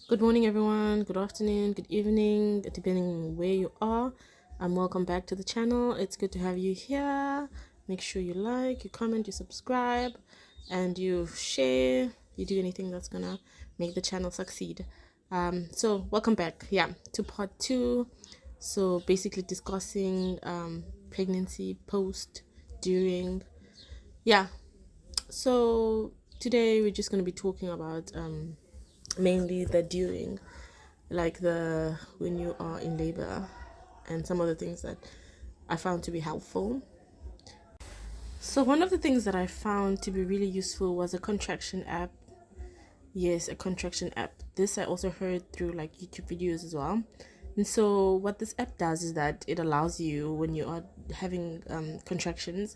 Good morning, everyone. Good afternoon, good evening, depending on where you are. Welcome back to the channel. It's good to have you here. Make sure you like, you comment, you subscribe, and you share. You do anything that's gonna make the channel succeed. So welcome back. Yeah, to part two. So basically discussing pregnancy, post, during. Yeah. So today we're just gonna be talking about mainly the during, like the when you are in labor, and some of the things that I found to be helpful. So one of the things that I found to be really useful was a contraction app. Yes, a contraction app. This I also heard through like YouTube videos as well. And so what this app does is that it allows you, when you are having contractions,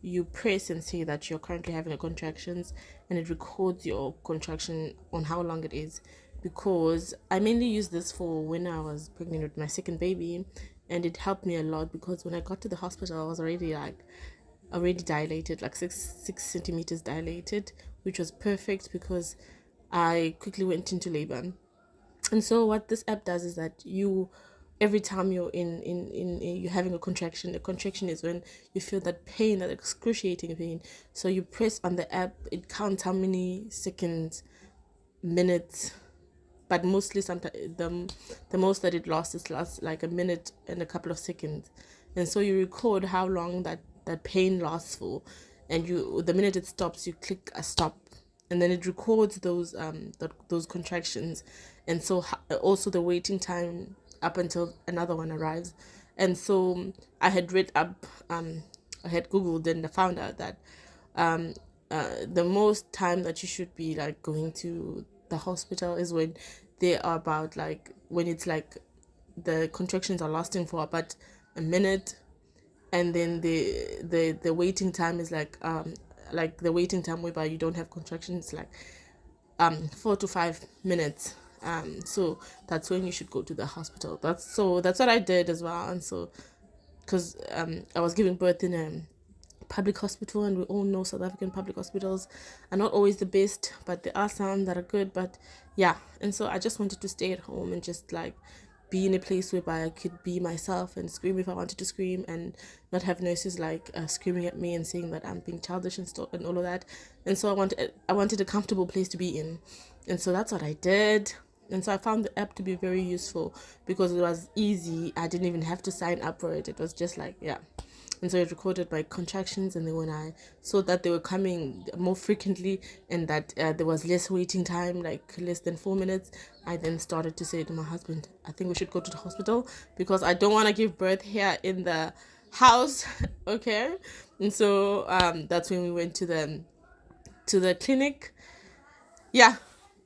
you press and say that you're currently having a contractions, and it records your contraction on how long it is. Because I mainly use this for when I was pregnant with my second baby, and it helped me a lot because when I got to the hospital I was already dilated, like six centimeters dilated, which was perfect because I quickly went into labor. And so what this app does is that you, every time you're in you're having a contraction, the contraction is when you feel that pain, that excruciating pain. So you press on the app, it counts how many seconds, minutes, but mostly sometimes the most that it lasts like a minute and a couple of seconds. And so you record how long that pain lasts for, and you, the minute it stops, you click a stop, and then it records those contractions. And so also the waiting time up until another one arrives. And so I had read up, I had googled, and I found out that the most time that you should be like going to the hospital is when they are about, like, when it's like the contractions are lasting for about a minute, and then the waiting time is like the waiting time whereby you don't have contractions, like 4 to 5 minutes. So that's when you should go to the hospital. That's what I did as well. And so, because I was giving birth in a public hospital, and we all know South African public hospitals are not always the best, but there are some that are good. But yeah, and so I just wanted to stay at home and just like be in a place whereby I could be myself and scream if I wanted to scream, and not have nurses like screaming at me and saying that I'm being childish and stuff and all of that. And so I wanted a comfortable place to be in, and so that's what I did. And so I found the app to be very useful because it was easy. I didn't even have to sign up for it. It was just like, yeah. And so it recorded my contractions, and then when I saw that they were coming more frequently, and that there was less waiting time, like less than 4 minutes, I then started to say to my husband, I think we should go to the hospital because I don't want to give birth here in the house. Okay. And so that's when we went to the clinic. Yeah.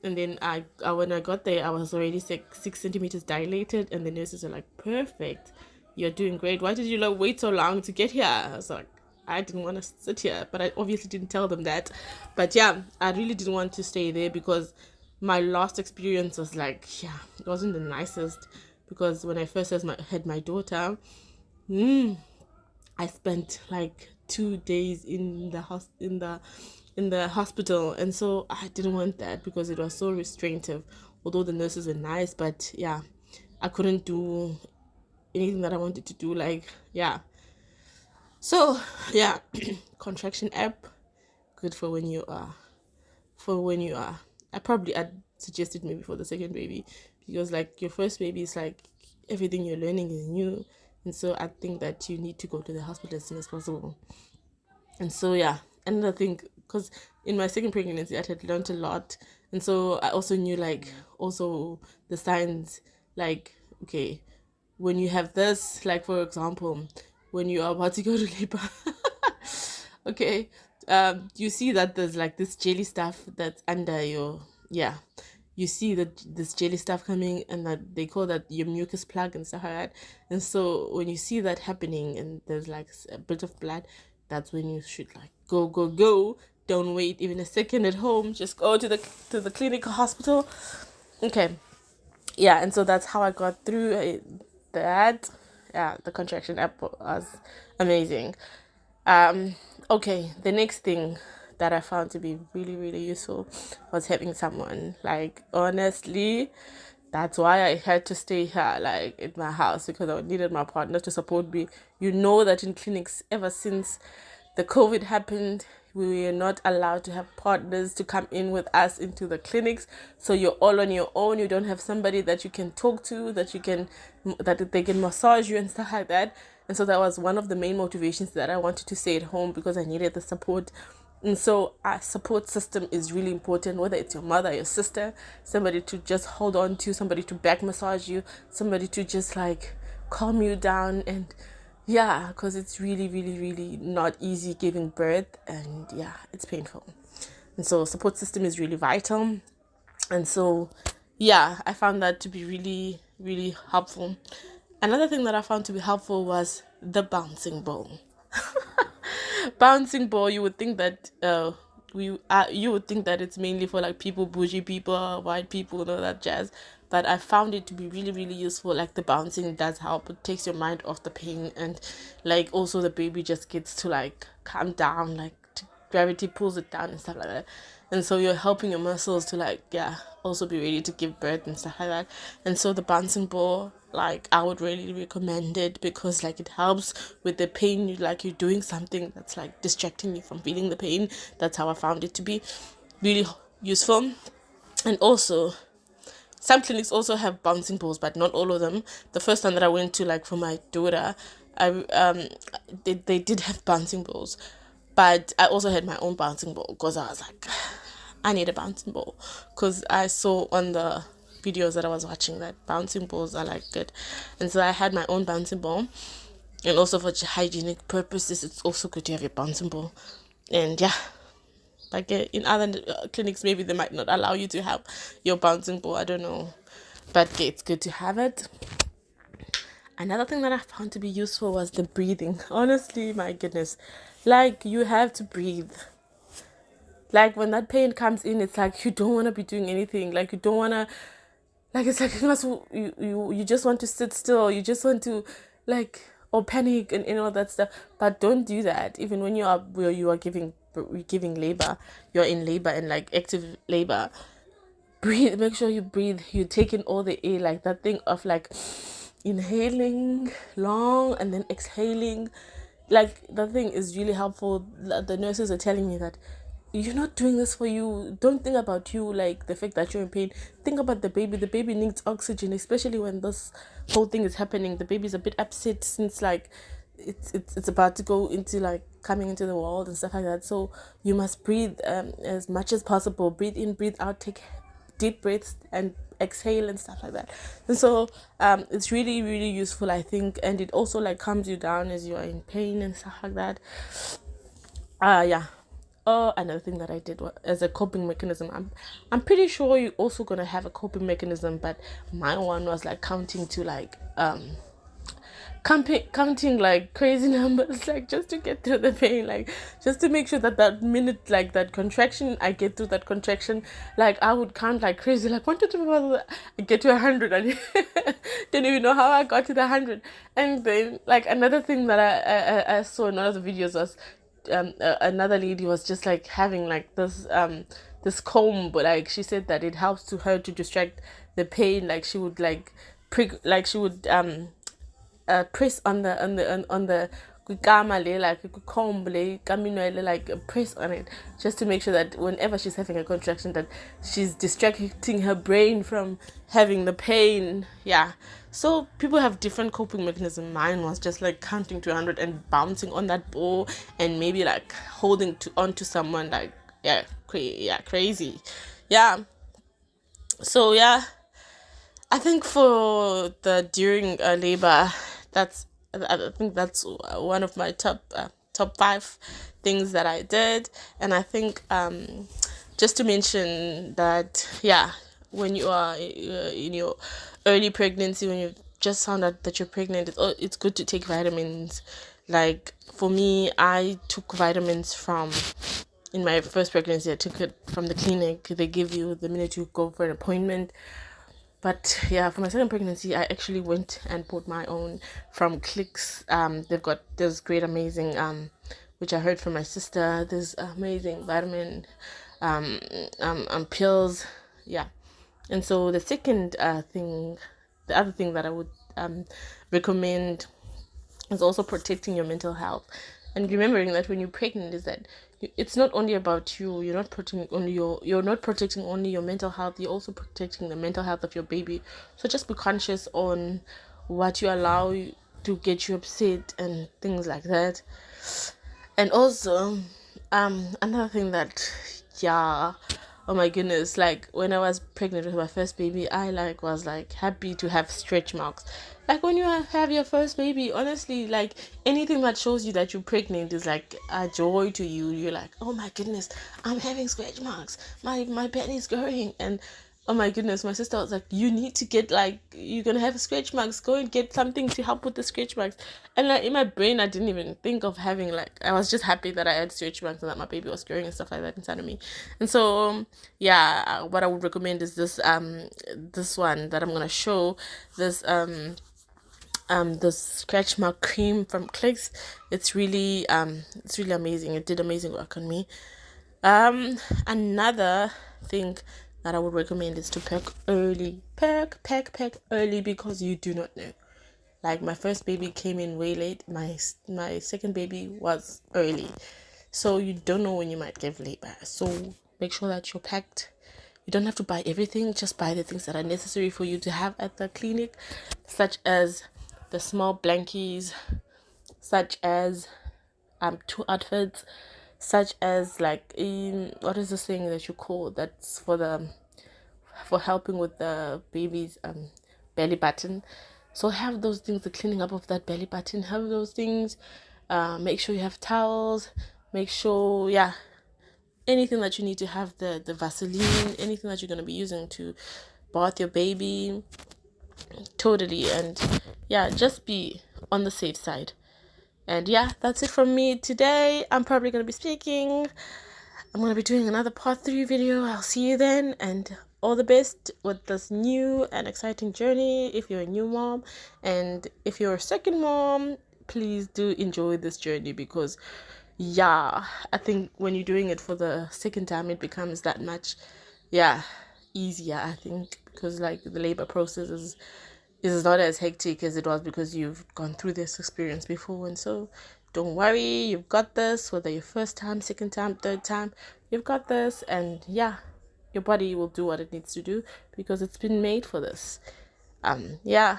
And then when I got there, I was already 6 centimeters dilated, and the nurses were like, "Perfect, you're doing great. Why did you like wait so long to get here?" I was like, "I didn't want to sit here," but I obviously didn't tell them that. But yeah, I really didn't want to stay there because my last experience was like, yeah, it wasn't the nicest. Because when I first had my daughter, I spent like 2 days in the house in the hospital, and so I didn't want that because it was so restrictive. Although the nurses were nice, but yeah, I couldn't do anything that I wanted to do. Like, yeah. So yeah, contraction app, good for when you are I'd suggest it maybe for the second baby, because like your first baby is like everything you're learning is new. And so I think that you need to go to the hospital as soon as possible. And so yeah, another thing, because in my second pregnancy I had learned a lot, and so I also knew like also the signs, like, okay, when you have this, like for example, when you are about to go to labor, okay, you see that there's like this jelly stuff that's under your, yeah, you see that this jelly stuff coming, and that they call that your mucus plug and stuff like that. And so when you see that happening and there's like a bit of blood, that's when you should like go. Don't wait even a second at home. Just go to the clinic or hospital. Okay, yeah. And so that's how I got through that. Yeah, the contraction app was amazing. Um, okay, the next thing, that I found to be really, really useful was having someone. Like, honestly, that's why I had to stay here, like, in my house, because I needed my partner to support me. You know that in clinics, ever since the COVID happened, we were not allowed to have partners to come in with us into the clinics. So you're all on your own. You don't have somebody that you can talk to, that they can massage you and stuff like that. And so that was one of the main motivations that I wanted to stay at home, because I needed the support. And so our support system is really important, whether it's your mother, your sister, somebody to just hold on to, somebody to back massage you, somebody to just like calm you down. And yeah, because it's really, really, really not easy giving birth, and yeah, it's painful. And so support system is really vital. And so yeah, I found that to be really, really helpful. Another thing that I found to be helpful was the bouncing ball. Bouncing ball, you would think that you would think that it's mainly for like people, bougie people, white people, and all that jazz. But I found it to be really, really useful. Like, the bouncing does help. It takes your mind off the pain, and like also the baby just gets to like calm down, like gravity pulls it down and stuff like that. And so you're helping your muscles to like, yeah, also be ready to give birth and stuff like that. And so the bouncing ball, like, I would really recommend it, because like it helps with the pain. You're doing something that's like distracting you from feeling the pain. That's how I found it to be really useful. And also, some clinics also have bouncing balls, but not all of them. The first one that I went to, like for my daughter, they did have bouncing balls, but I also had my own bouncing ball, because I was like, I need a bouncing ball, because I saw on the videos that I was watching that bouncing balls are like good. And so I had my own bouncing ball. And also for hygienic purposes, it's also good to have your bouncing ball. And yeah, like in other clinics, maybe they might not allow you to have your bouncing ball, I don't know, but yeah, it's good to have it. Another thing that I found to be useful was the breathing. Honestly, my goodness, like, you have to breathe. Like, when that pain comes in, it's like you don't want to be doing anything. Like, you don't want to, like, it's like you just want to sit still. You just want to, like, or panic and all that stuff. But don't do that. Even when you are giving labor, you're in labor and like active labor. Breathe. Make sure you breathe. You take in all the air, like that thing of like inhaling long and then exhaling. Like, the thing is really helpful. The nurses are telling me that you're not doing this for you. Don't think about you, like the fact that you're in pain. Think about the baby. The baby needs oxygen, especially when this whole thing is happening. The baby's a bit upset, since like it's about to go into like coming into the world and stuff like that. So you must breathe as much as possible. Breathe in, breathe out, take deep breaths, and exhale and stuff like that. And so it's really, really useful, I think. And it also like calms you down as you are in pain and stuff like that. Yeah. Oh, another thing that I did as a coping mechanism, I'm pretty sure you're also gonna have a coping mechanism, but my one was like counting to like counting like crazy numbers, like just to get through the pain, like just to make sure that minute, like that contraction, I get through that contraction. Like, I would count like crazy, like 1 2 3 4 5, I get to 100. I didn't even know how I got to the 100. And then like another thing that I saw in one of the videos was another lady was just like having like this comb, but like she said that it helps to her to distract the pain. Like, she would like prick, like she would press on the kukama le, like comb le kaminwele, like press on it, just to make sure that whenever she's having a contraction, that she's distracting her brain from having the pain. Yeah, so people have different coping mechanisms. Mine was just like counting to 100 and bouncing on that ball, and maybe like holding onto someone, like crazy. Yeah, so yeah, I think for the during labor, I think that's one of my top 5 things that I did. And I think just to mention that, yeah, when you are in your early pregnancy, when you just found out that you're pregnant, it's good to take vitamins. Like, for me, I took vitamins in my first pregnancy. I took it from the clinic. They give you the minute you go for an appointment. But yeah, for my second pregnancy, I actually went and bought my own from Clicks. They've got this great, amazing which I heard from my sister. There's amazing vitamin pills. Yeah. And so the second the other thing that I would recommend is also protecting your mental health, and remembering that when you're pregnant is that it's not only about you. You're not protecting only your mental health. You're also protecting the mental health of your baby. So just be conscious on what you allow to get you upset and things like that. And also another thing that, yeah, oh my goodness, like when I was pregnant with my first baby, I was happy to have stretch marks. Like when you have your first baby, honestly, like anything that shows you that you're pregnant is like a joy to you. You're like, oh my goodness, I'm having stretch marks, my belly is growing. And oh my goodness, my sister was like, you need to get, like, you're gonna have scratch marks, go and get something to help with the scratch marks. And like in my brain, I didn't even think of having, like, I was just happy that I had scratch marks and that my baby was growing and stuff like that inside of me. And so yeah, what I would recommend is this one that I'm gonna show, this the scratch mark cream from Clicks. It's really amazing. It did amazing work on me. Another thing that I would recommend is to pack early. Pack early, because you do not know. Like my first baby came in way late. My second baby was early, so you don't know when you might give labor. So make sure that you're packed. You don't have to buy everything. Just buy the things that are necessary for you to have at the clinic, such as the small blankies, such as 2 outfits, such as like what is this thing that you call that's for helping with the baby's belly button. So have those things, the cleaning up of that belly button, have those things. Make sure you have towels. Make sure, yeah, anything that you need to have, the Vaseline, anything that you're going to be using to bath your baby. Totally. And yeah, just be on the safe side. And yeah, that's it from me today. I'm probably going to be speaking. I'm going to be doing another part 3 video. I'll see you then, and all the best with this new and exciting journey if you're a new mom. And if you're a second mom, please do enjoy this journey, because yeah, I think when you're doing it for the second time, it becomes that much easier, I think, because like the labor process is not as hectic as it was because you've gone through this experience before. And so don't worry, you've got this, whether your first time, second time, third time, you've got this. And yeah, your body will do what it needs to do because it's been made for this. Yeah,